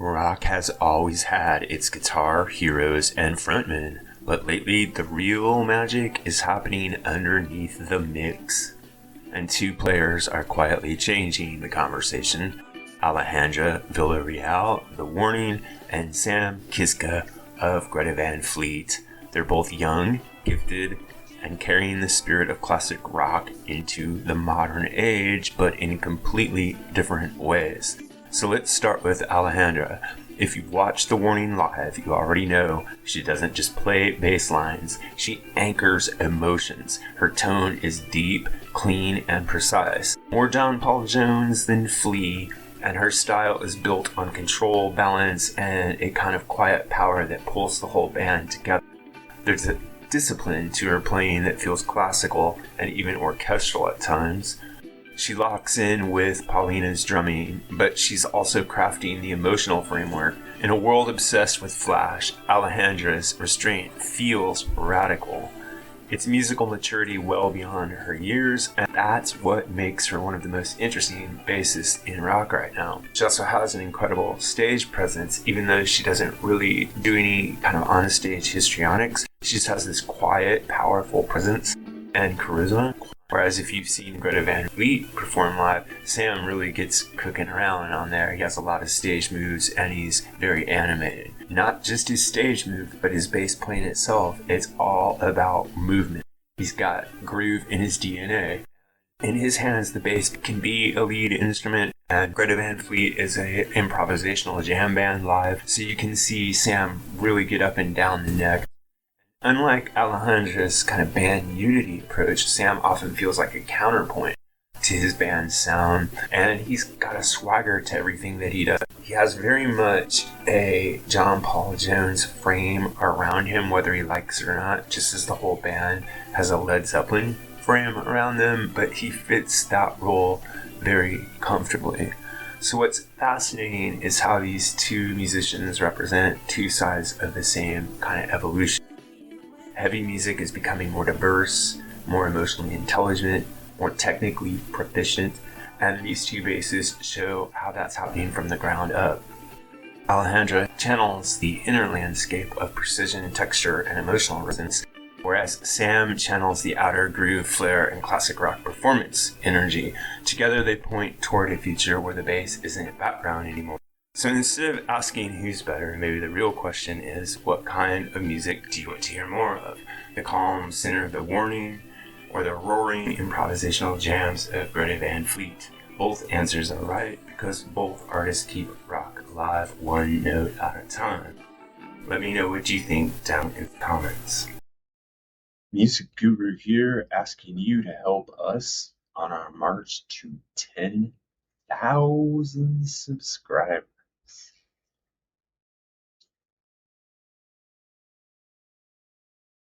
Rock has always had its guitar heroes and frontmen, but lately the real magic is happening underneath the mix. And two players are quietly changing the conversation. Alejandra Villarreal, The Warning, and Sam Kiszka of Greta Van Fleet. They're both young, gifted, and carrying the spirit of classic rock into the modern age, but in completely different ways. So let's start with Alejandra. If you've watched The Warning live, you already know she doesn't just play bass lines, she anchors emotions. Her tone is deep, clean, and precise. More John Paul Jones than Flea, and her style is built on control, balance, and a kind of quiet power that pulls the whole band together. There's a discipline to her playing that feels classical and even orchestral at times. She locks in with Paulina's drumming, but she's also crafting the emotional framework. In a world obsessed with flash, Alejandra's restraint feels radical. It's musical maturity well beyond her years, and that's what makes her one of the most interesting bassists in rock right now. She also has an incredible stage presence, even though she doesn't really do any kind of on-stage histrionics. She just has this quiet, powerful presence and charisma. Whereas if you've seen Greta Van Fleet perform live, Sam really gets cooking around on there. He has a lot of stage moves and he's very animated. Not just his stage move, but his bass playing itself. It's all about movement. He's got groove in his DNA. In his hands, the bass can be a lead instrument, and Greta Van Fleet is a improvisational jam band live, so you can see Sam really get up and down the neck. Unlike Alejandra's kind of band unity approach, Sam often feels like a counterpoint to his band's sound, and he's got a swagger to everything that he does. He has very much a John Paul Jones frame around him, whether he likes it or not, just as the whole band has a Led Zeppelin frame around them, but he fits that role very comfortably. So what's fascinating is how these two musicians represent two sides of the same kind of evolution. Heavy music is becoming more diverse, more emotionally intelligent, more technically proficient, and these two bassists show how that's happening from the ground up. Alejandra channels the inner landscape of precision, texture, and emotional resonance, whereas Sam channels the outer groove, flair, and classic rock performance energy. Together they point toward a future where the bass isn't background anymore. So instead of asking who's better, maybe the real question is, what kind of music do you want to hear more of? The calm center of The Warning, or the roaring improvisational jams of Greta Van Fleet? Both answers are right, because both artists keep rock alive one note at a time. Let me know what you think down in the comments. MusicGuru here, asking you to help us on our march to 10,000 subscribers.